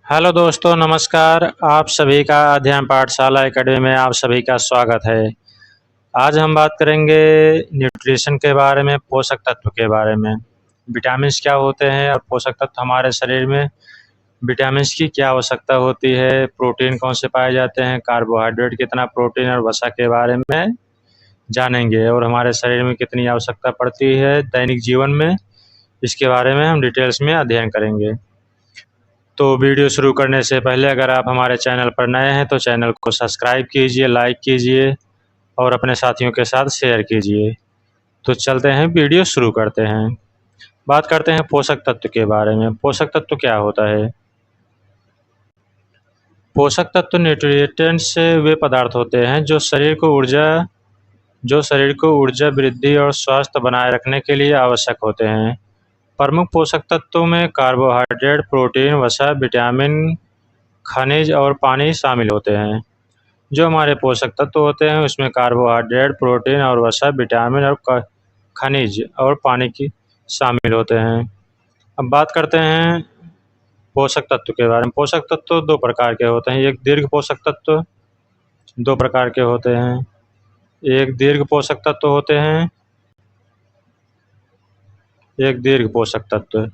Hello दोस्तों, नमस्कार। आप सभी का अध्ययन पाठशाला एकेडमी में आप सभी का स्वागत है। आज हम बात करेंगे न्यूट्रिशन के बारे में, पोषक तत्व के बारे में। विटामिन्स क्या होते हैं और पोषक तत्व हमारे शरीर में विटामिन्स की क्या आवश्यकता होती है, प्रोटीन कौन से पाए जाते हैं, कार्बोहाइड्रेट कितना, प्रोटीन और वसा के बारे में जानेंगे और हमारे शरीर में कितनी आवश्यकता पड़ती है दैनिक जीवन में, इसके बारे में हम डिटेल्स में अध्ययन करेंगे। तो वीडियो शुरू करने से पहले अगर आप हमारे चैनल पर नए हैं तो चैनल को सब्सक्राइब कीजिए, लाइक कीजिए और अपने साथियों के साथ शेयर कीजिए। तो चलते हैं, वीडियो शुरू करते हैं। बात करते हैं पोषक तत्व के बारे में। पोषक तत्व क्या होता है? पोषक तत्व न्यूट्रिएंट्स से वे पदार्थ होते हैं जो शरीर को ऊर्जा, वृद्धि और स्वास्थ्य बनाए रखने के लिए आवश्यक होते हैं। प्रमुख पोषक तत्वों में कार्बोहाइड्रेट, प्रोटीन, वसा, विटामिन, खनिज और पानी शामिल होते हैं। जो हमारे पोषक तत्व होते हैं उसमें कार्बोहाइड्रेट, प्रोटीन और वसा, विटामिन और खनिज और पानी की शामिल होते हैं। अब बात करते हैं पोषक तत्व के बारे में। पोषक तत्व दो प्रकार के होते हैं। एक दीर्घ पोषक तत्व दो प्रकार के होते हैं। एक दीर्घ पोषक तत्व होते हैं, एक दीर्घ पोषक तत्व।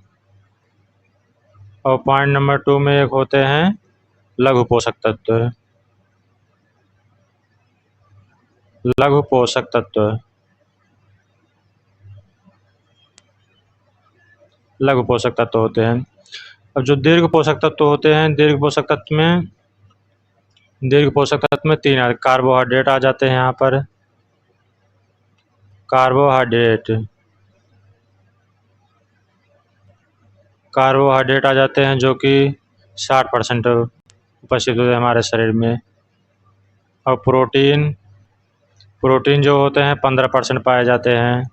और पॉइंट नंबर 2 में एक होते हैं लघु पोषक तत्व। लघु पोषक तत्व लघु पोषक तत्व होते हैं। अब जो दीर्घ पोषक तत्व होते हैं, दीर्घ पोषक तत्व में 3 कार्बोहाइड्रेट आ जाते हैं। यहाँ पर कार्बोहाइड्रेट आ जाते हैं जो कि 60% उपस्थित होते हैं हमारे शरीर में। और प्रोटीन जो होते हैं 15% पाए जाते हैं।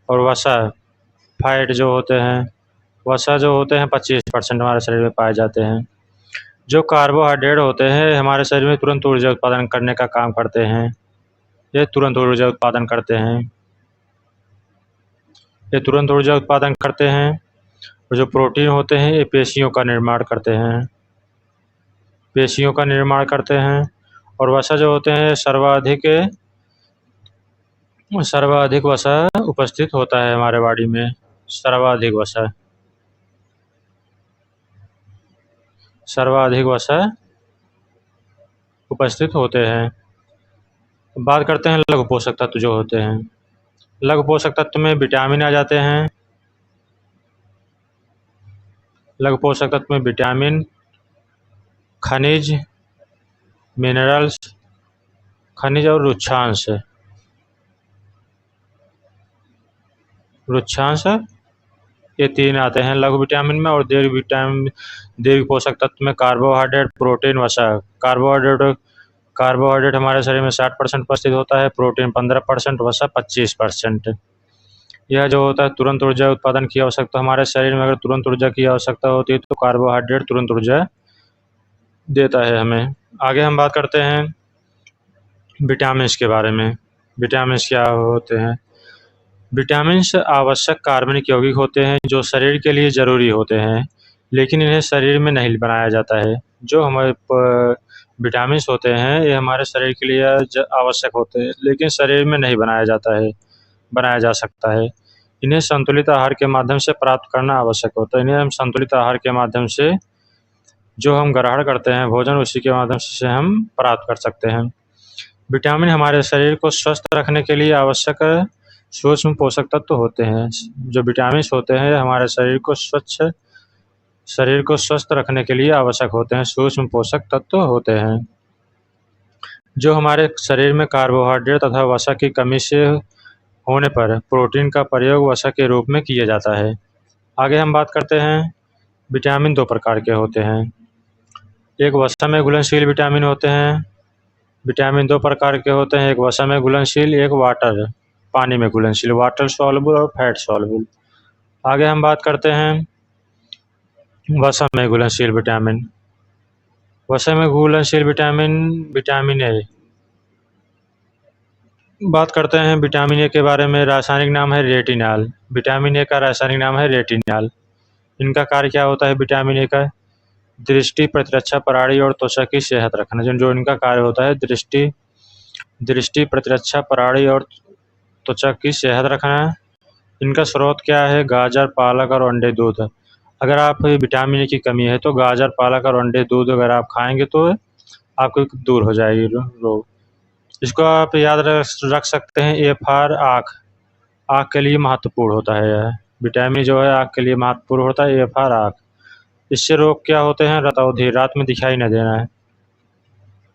और वसा, फैट जो होते हैं, वसा जो होते हैं 25% हमारे शरीर में पाए जाते हैं। जो कार्बोहाइड्रेट होते हैं हमारे शरीर में तुरंत ऊर्जा उत्पादन करने का काम करते हैं। ये तुरंत ऊर्जा उत्पादन करते हैं। और जो प्रोटीन होते हैं ये पेशियों का निर्माण करते हैं। और वसा जो होते हैं सर्वाधिक वसा उपस्थित होता है हमारे बॉडी में। सर्वाधिक वसा उपस्थित होते हैं। बात करते हैं लघु पोषक तत्व जो होते हैं। लघु पोषक तत्व में विटामिन आ जाते हैं। लघु पोषक तत्व में विटामिन, खनिज, मिनरल्स, खनिज और रुक्षांश ये 3 आते हैं लघु विटामिन में। और दीर्घ पोषक तत्व में कार्बोहाइड्रेट, प्रोटीन, वसा। कार्बोहाइड्रेट हमारे शरीर में 60% उपस्थित होता है, प्रोटीन 15%, वसा 25%। यह जो होता है तुरंत ऊर्जा उत्पादन की आवश्यकता, हमारे शरीर में अगर तुरंत ऊर्जा की आवश्यकता होती है तो कार्बोहाइड्रेट तुरंत ऊर्जा देता है हमें। आगे हम बात करते हैं विटामिन्स के बारे में। विटामिन्स क्या होते हैं? विटामिन्स आवश्यक कार्बनिक यौगिक होते हैं जो शरीर के लिए ज़रूरी होते हैं, लेकिन इन्हें शरीर में नहीं बनाया जाता है। जो हमारे विटामिन्स होते हैं ये हमारे शरीर के लिए आवश्यक होते हैं, लेकिन शरीर में नहीं बनाया जा सकता है। इन्हें संतुलित आहार के माध्यम से प्राप्त करना आवश्यक होता है। इन्हें हम संतुलित आहार के माध्यम से जो हम ग्रहण करते हैं भोजन, उसी के माध्यम से हम प्राप्त कर सकते हैं। विटामिन हमारे शरीर को स्वस्थ रखने के लिए आवश्यक सूक्ष्म पोषक तत्व होते हैं। जो विटामिन होते हैं हमारे शरीर को स्वस्थ रखने के लिए आवश्यक होते हैं, सूक्ष्म पोषक तत्व होते हैं। जो हमारे शरीर में कार्बोहाइड्रेट तथा वसा की कमी से होने पर प्रोटीन का प्रयोग वसा के रूप में किया जाता है। आगे हम बात करते हैं, विटामिन 2 प्रकार के होते हैं। एक वसा में घुलनशील विटामिन होते हैं। विटामिन 2 प्रकार के होते हैं, एक वसा में घुलनशील, एक पानी में घुलनशील, वाटर सॉल्युबल और फैट सॉल्युबल। आगे हम बात करते हैं वसा में घुलनशील विटामिन। वसा में घुलनशील विटामिन ए। बात करते हैं विटामिन ए के बारे में। रासायनिक नाम है रेटिनॉल। विटामिन ए का रासायनिक नाम है रेटिनॉल। इनका कार्य क्या होता है विटामिन ए का? दृष्टि, प्रतिरक्षा प्रणाली और त्वचा की सेहत रखना, जो इनका कार्य होता है दृष्टि, प्रतिरक्षा प्रणाली और त्वचा की सेहत रखना। इनका स्रोत क्या है? गाजर, पालक और अंडे, दूध। अगर आप विटामिन ए की कमी है तो गाजर, पालक और अंडे, दूध अगर आप खाएंगे तो आपको दूर हो जाएगी रोग। इसको आप याद रख सकते हैं। ए फॉर आँख, आँख के लिए महत्वपूर्ण होता है यह विटामिन जो है आँख के लिए महत्वपूर्ण होता है। ए फॉर आँख। इससे रोग क्या होते हैं? रतौंधी, रात में दिखाई न देना है।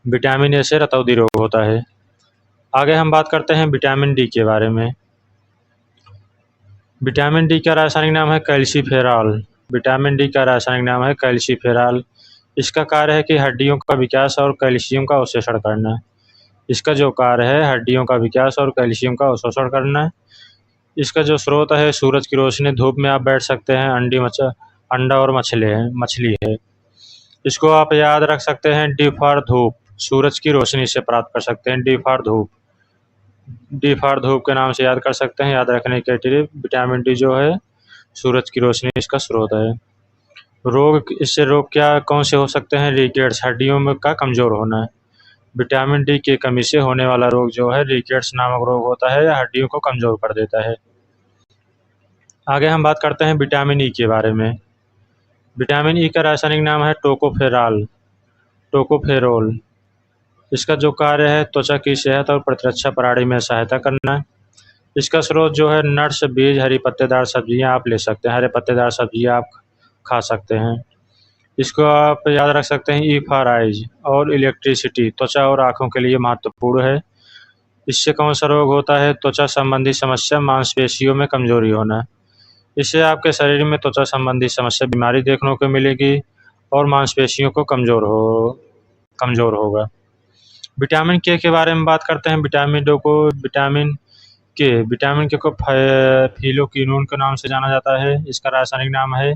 विटामिन ए से रतौंधी रोग होता है। आगे हम बात करते हैं विटामिन डी के बारे में। विटामिन डी का रासायनिक नाम है कैल्सीफेरॉल। विटामिन डी का रासायनिक नाम है कैल्सीफेरॉल। इसका कार्य है कि हड्डियों का विकास और कैल्शियम का अवशोषण करना। इसका जो कार्य है हड्डियों का विकास और कैल्शियम का अवशोषण करना। इसका जो स्रोत है सूरज की रोशनी, धूप में आप बैठ सकते हैं। अंडा और मछली है। इसको आप याद रख सकते हैं। डी फॉर धूप, सूरज की रोशनी से प्राप्त कर सकते हैं। डी फॉर धूप, डी फॉर धूप के नाम से याद कर सकते हैं। याद रखने के लिए विटामिन डी जो है सूरज की रोशनी इसका स्रोत है। इससे रोग क्या कौन से हो सकते हैं? रिकेट्स, हड्डियों में का कमजोर होना है। विटामिन डी की कमी से होने वाला रोग जो है रिकेट्स नामक रोग होता है, या हड्डियों को कमजोर कर देता है। आगे हम बात करते हैं विटामिन ई के बारे में। विटामिन ई का रासायनिक नाम है टोकोफेरोल। इसका जो कार्य है त्वचा की सेहत और प्रतिरक्षा प्रणाली में सहायता करना। इसका स्रोत जो है नट्स, बीज, हरी पत्तेदार सब्जियां आप ले सकते हैं। हरे पत्तेदार सब्जियां आप खा सकते हैं। इसको आप याद रख सकते हैं। ई फॉर आइज और इलेक्ट्रिसिटी, त्वचा और आँखों के लिए महत्वपूर्ण है। इससे कौन सा रोग होता है? त्वचा संबंधी समस्या, मांसपेशियों में कमजोरी होना। इससे आपके शरीर में त्वचा संबंधी समस्या, बीमारी देखने को मिलेगी और मांसपेशियों को कमजोर होगा। विटामिन के बारे में बात करते हैं। विटामिन के को फिलोक्विनोन के नाम से जाना जाता है। इसका रासायनिक नाम है।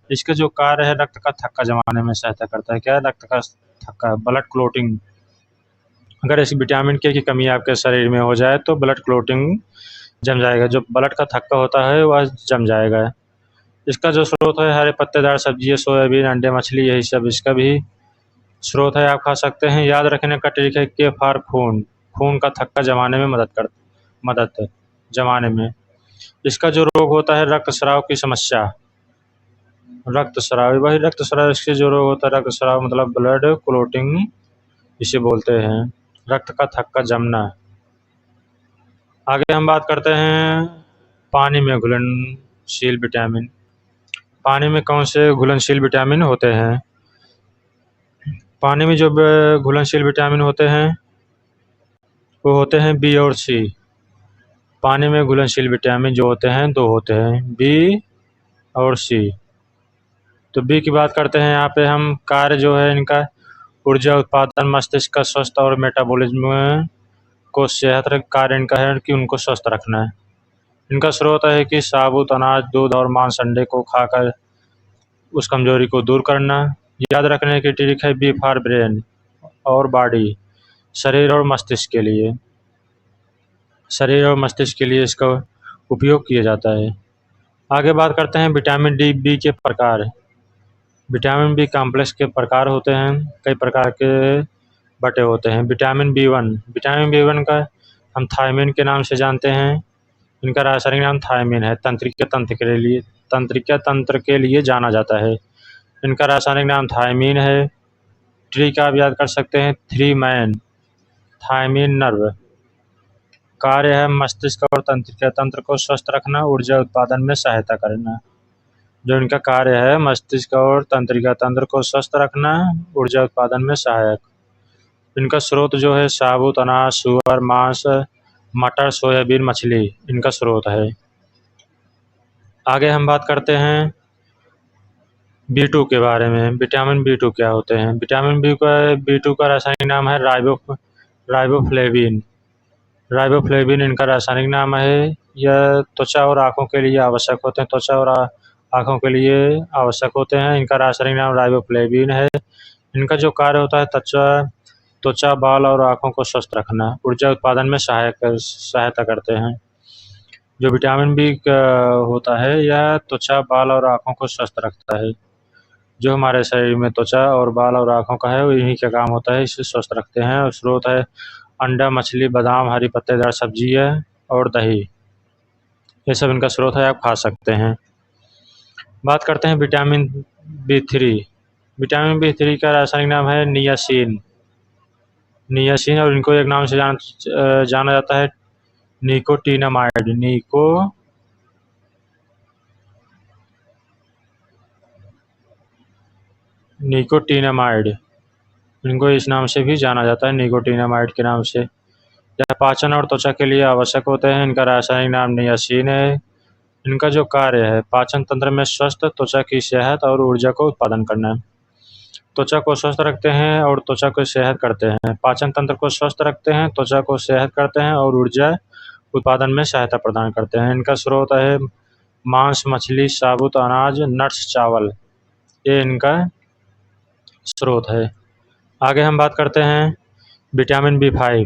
इसका जो कार्य है रक्त का थक्का जमाने में सहायता करता है। क्या है? रक्त का थक्का, ब्लड क्लोटिंग। अगर इस विटामिन के की कमी आपके शरीर में हो जाए तो ब्लड क्लोटिंग जम जाएगा, जो ब्लड का थक्का होता है वह जम जाएगा। इसका जो स्रोत है हरे पत्तेदार सब्जी, सोयाबीन, अंडे, मछली, यही सब इसका भी स्रोत है, आप खा सकते हैं। याद रखने का तरीका है के फॉर खून, खून का थक्का जमाने में मदद जमाने में। इसका जो रोग होता है रक्तस्राव की समस्या, रक्तस्राव इसके जो रोग होता है रक्तस्राव मतलब ब्लड क्लोटिंग इसे बोलते हैं, रक्त का थक्का जमना। आगे हम बात करते हैं पानी में घुलनशील विटामिन। पानी में कौन से घुलनशील विटामिन होते हैं? पानी में जो घुलनशील विटामिन होते हैं वो होते हैं बी और सी। पानी में घुलनशील विटामिन जो होते हैं दो होते हैं, बी और सी। तो बी की बात करते हैं। यहाँ पे हम कार्य जो है इनका ऊर्जा उत्पादन, मस्तिष्क का स्वस्थ और मेटाबॉलिज्म को सेहत कार्य इनका है कि उनको स्वस्थ रखना है। इनका स्रोत है कि साबुत अनाज, दूध और मांस, अंडे को खाकर उस कमजोरी को दूर करना। याद रखने की ट्रिक है बी फॉर ब्रेन और बॉडी, शरीर और मस्तिष्क के लिए इसका उपयोग किया जाता है। आगे बात करते हैं विटामिन डी बी के प्रकार। विटामिन बी कॉम्प्लेक्स के प्रकार होते हैं, कई प्रकार के बटे होते हैं। विटामिन बी वन का हम थायमिन के नाम से जानते हैं। इनका रासायनिक नाम थायमिन है। तंत्रिका तंत्र के लिए जाना जाता है। इनका रासायनिक नाम थायमिन है। ट्रिक आप याद कर सकते हैं, 3 मैन थायमिन नर्व। कार्य है मस्तिष्क और तंत्रिका तंत्र को स्वस्थ रखना, ऊर्जा उत्पादन में सहायता करना। जो इनका कार्य है मस्तिष्क और तंत्रिका तंत्र को स्वस्थ रखना, ऊर्जा उत्पादन में सहायक। इनका स्रोत जो है साबुत अनाज, सुअर मांस, मटर, सोयाबीन, मछली इनका स्रोत है। आगे हम बात करते हैं B2 के बारे में। विटामिन B2 क्या होते हैं? विटामिन B2 का रासायनिक नाम है राइबोफ्लेविन। राइबोफ्लेविन इनका रासायनिक नाम है। यह त्वचा और आँखों के लिए आवश्यक होते हैं। त्वचा और आँखों के लिए आवश्यक होते हैं। इनका रासायनिक नाम राइबोफ्लेविन है। इनका जो कार्य होता है त्वचा, बाल और आँखों को स्वस्थ रखना, ऊर्जा उत्पादन में सहायता करते हैं। जो विटामिन बी होता है यह त्वचा, बाल और आँखों को स्वस्थ रखता है। जो हमारे शरीर में त्वचा और बाल और आँखों का है, वो इन्हीं का काम होता है, इसे स्वस्थ रखते हैं। और स्रोत है अंडा, मछली, बादाम, हरी पत्तेदार सब्जी है और दही, ये सब इनका स्रोत है, आप खा सकते हैं। बात करते हैं विटामिन B3। विटामिन B3 का रासायनिक नाम है नियासिन। नियासिन, और इनको एक नाम से जाना जाता है निकोटिनामाइड। निकोटिनामाइड, इनको इस नाम से भी जाना जाता है, निकोटिनामाइड के नाम से। यह पाचन और त्वचा के लिए आवश्यक होते हैं। इनका रासायनिक नाम नियासिन है। इनका जो कार्य है, पाचन तंत्र में स्वस्थ, त्वचा की सेहत और ऊर्जा को उत्पादन करना है। त्वचा को स्वस्थ रखते हैं और त्वचा को सेहत करते हैं। पाचन तंत्र को स्वस्थ रखते हैं, त्वचा को सेहत करते हैं और ऊर्जा उत्पादन में सहायता प्रदान करते हैं। इनका स्रोत है मांस, मछली, साबुत अनाज, नट्स, चावल, ये इनका स्रोत है। आगे हम बात करते हैं विटामिन B5।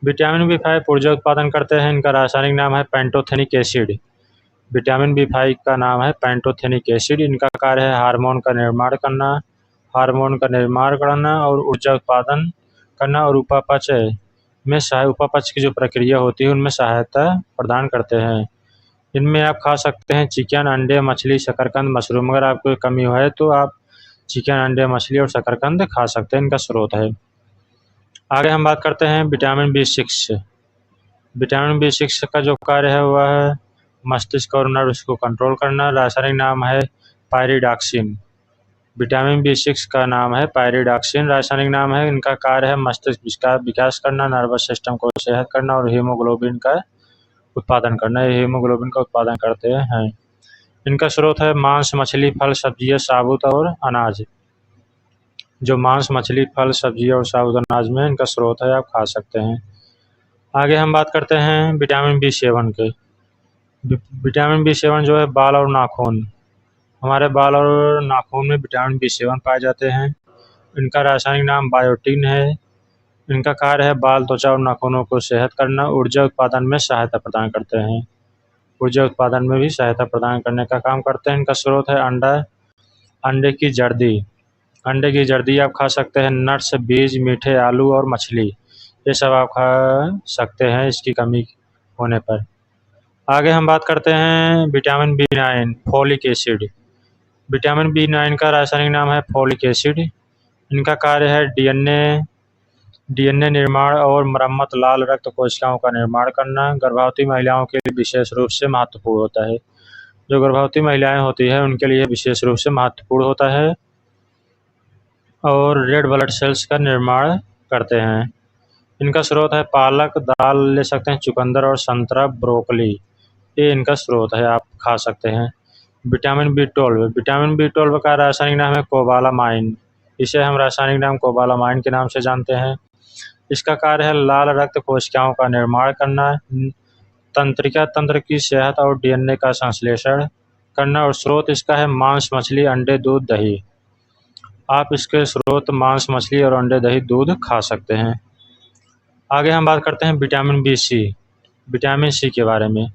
विटामिन B5 ऊर्जा उत्पादन करते हैं। इनका रासायनिक नाम है पैंटोथेनिक एसिड। विटामिन B5 का नाम है पैंटोथेनिक एसिड। इनका कार्य है हार्मोन का निर्माण करना और ऊर्जा उत्पादन करना और उपापचय की जो प्रक्रिया होती है उनमें सहायता प्रदान करते हैं। इनमें आप खा सकते हैं चिकन, अंडे, मछली, शकरकंद, मशरूम। अगर आपको कमी है तो आप चिकन, अंडे, मछली और शकरकंद खा सकते हैं, इनका स्रोत है। आगे हम बात करते हैं विटामिन B6। विटामिन B6 का जो कार्य है वह है मस्तिष्क और नर्व्स को कंट्रोल करना। रासायनिक नाम है पायरिडॉक्सिन। विटामिन B6 का नाम है पायरिडॉक्सिन, रासायनिक नाम है। इनका कार्य है मस्तिष्क का विकास करना, नर्वस सिस्टम को सेहत करना और हीमोग्लोबिन का उत्पादन करना। ये हीमोग्लोबिन का उत्पादन करते हैं। इनका स्रोत है मांस, मछली, फल, सब्जियां, साबुत और अनाज। जो मांस, मछली, फल, सब्जी और साबुत अनाज में इनका स्रोत है, आप खा सकते हैं। आगे हम बात करते हैं विटामिन B7 के। विटामिन B7 जो है बाल और नाखून, हमारे बाल और नाखून में विटामिन B7 पाए जाते हैं। इनका रासायनिक नाम बायोटिन है। इनका कार्य है बाल, त्वचा और नाखूनों को सेहत करना, ऊर्जा उत्पादन में सहायता प्रदान करते हैं। ऊर्जा उत्पादन में भी सहायता प्रदान करने का काम करते हैं। इनका स्रोत है अंडे की जर्दी। अंडे की जर्दी आप खा सकते हैं। नट्स, बीज, मीठे आलू और मछली, ये सब आप खा सकते हैं इसकी कमी होने पर। आगे हम बात करते हैं vitamin B9, folic acid. Vitamin B9 का रासायनिक नाम है फोलिक एसिड। इनका कार्य है डीएनए निर्माण और मरम्मत, लाल रक्त कोशिकाओं का निर्माण करना। गर्भवती महिलाओं के लिए विशेष रूप से महत्वपूर्ण होता है। जो गर्भवती महिलाएं होती है उनके लिए विशेष रूप से महत्वपूर्ण होता है और रेड ब्लड सेल्स का निर्माण करते हैं। इनका स्रोत है पालक, दाल ले सकते हैं, चुकंदर और संतरा, ब्रोकली, ये इनका स्रोत है, आप खा सकते हैं। विटामिन B12 का रासायनिक नाम है कोबालामाइन। इसे हम रासायनिक नाम कोबालामाइन के नाम से जानते हैं। इसका कार्य है लाल रक्त कोशिकाओं का निर्माण करना, तंत्रिका तंत्र की सेहत और डीएनए का संश्लेषण करना। और स्रोत इसका है मांस, मछली, अंडे, दूध, दही। आप इसके स्रोत मांस, मछली और अंडे, दही, दूध खा सकते हैं। आगे हम बात करते हैं vitamin B C। Vitamin C के बारे में,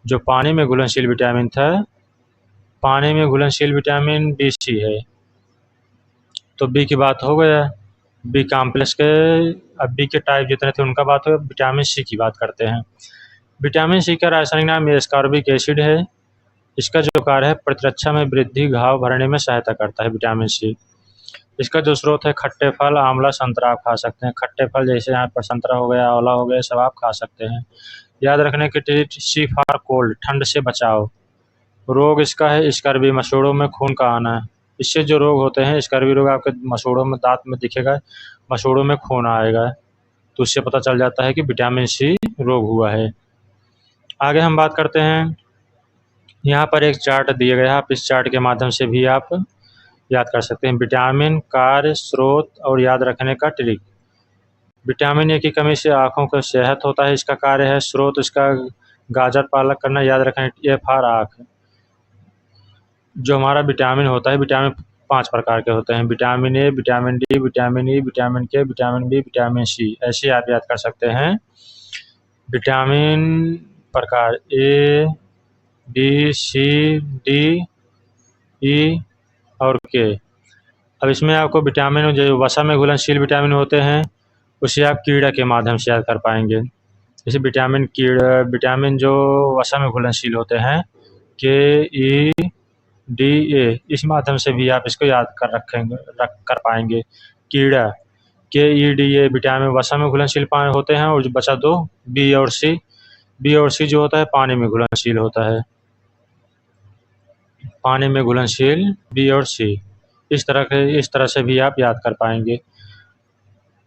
जो पानी में घुलनशील विटामिन था, पानी में घुलनशील विटामिन B C है। तो बी की बात हो गया, बी कॉम्प्लेक्स के, अब बी के टाइप जितने थे उनका बात हो, विटामिन C की बात करते हैं। विटामिन C का रासायनिक नाम एस्कॉर्बिक एसिड है। इसका जो कार्य है प्रतिरक्षा में वृद्धि, घाव भरने में सहायता करता है विटामिन C। इसका जो स्रोत है खट्टे फल, आंवला, संतरा आप खा सकते हैं। खट्टे फल जैसे यहाँ पर संतरा हो गया, आंवला हो गया, सब आप खा सकते हैं। याद रखने के लिए C फॉर कोल्ड, ठंड से बचाव। रोग इसका है स्कर्वी, मसूड़ों में खून का आना। इससे जो रोग होते हैं स्कर्वी रोग, आपके मसूड़ों में, दांत में दिखेगा, मसूड़ों में खून आएगा, तो उससे पता चल जाता है कि विटामिन C रोग हुआ है। आगे हम बात करते हैं, यहाँ पर एक चार्ट दिया गया है, आप इस चार्ट के माध्यम से भी आप याद कर सकते हैं। विटामिन, कार्य, स्रोत और याद रखने का ट्रिक। विटामिन A की कमी से आँखों का सेहत होता है, इसका कार्य है। स्रोत इसका गाजर, पालक करना, याद रखना। F फॉर आँख। जो हमारा विटामिन होता है, विटामिन 5 प्रकार के होते हैं, vitamin A, vitamin D, vitamin E, vitamin K, vitamin B, vitamin C, ऐसे आप याद कर सकते हैं। विटामिन प्रकार A, B, C, D, E और के। अब इसमें आपको विटामिन जो वसा में घुलनशील विटामिन होते हैं उसे आप कीड़ा के माध्यम से याद कर पाएंगे। जैसे विटामिन जो वसा में घुलनशील होते हैं KEDA, इस माध्यम से भी आप इसको याद कर पाएंगे। कीड़ा KEDA विटामिन वसा में घुलनशील होते हैं, और जो बचा दो बी और सी जो होता है पानी में घुलनशील होता है, पानी में घुलनशील बी और सी। इस तरह से भी आप याद कर पाएंगे।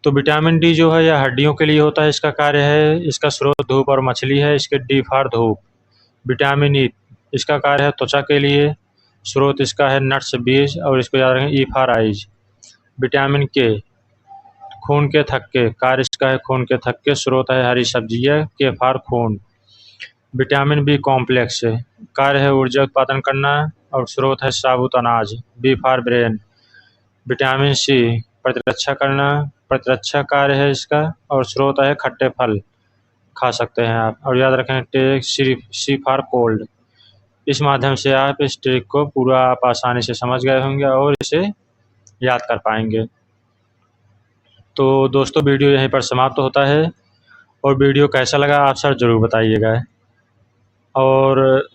तो विटामिन डी जो है यह हड्डियों के लिए होता है, इसका कार्य है, इसका स्रोत धूप और मछली है, इसके डी फॉर धूप। विटामिन ई, इसका कार्य है त्वचा के लिए, स्रोत इसका है नट्स बीज, और इसको याद रखें ई फॉर आइज। विटामिन के, खून के थक्के, कार्य इसका है खून के थक्के, स्रोत है हरी सब्जियाँ, के फॉर खून। विटामिन बी कॉम्प्लेक्स, कार्य है ऊर्जा उत्पादन करना, और स्रोत है साबुत अनाज, B for brain. Vitamin C प्रतिरक्षा करना, प्रतिरक्षा कार्य है इसका, और स्रोत है खट्टे फल, खा सकते हैं आप। और याद रखें टेक सी फॉर कोल्ड। इस माध्यम से आप इस ट्रिक को पूरा आप आसानी से समझ गए होंगे और इसे याद कर पाएंगे। तो दोस्तों वीडियो यहीं पर समाप्त होता है, और वीडियो कैसा लगा आप सर ज़रूर बताइएगा। और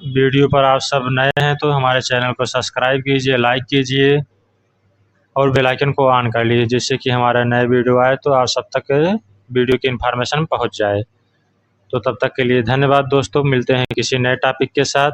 वीडियो पर आप सब नए हैं तो हमारे चैनल को सब्सक्राइब कीजिए, लाइक कीजिए, और बेल आइकन को ऑन कर लीजिए, जिससे कि हमारे नए वीडियो आए तो आप सब तक वीडियो की इन्फॉर्मेशन पहुंच जाए। तो तब तक के लिए धन्यवाद दोस्तों, मिलते हैं किसी नए टॉपिक के साथ।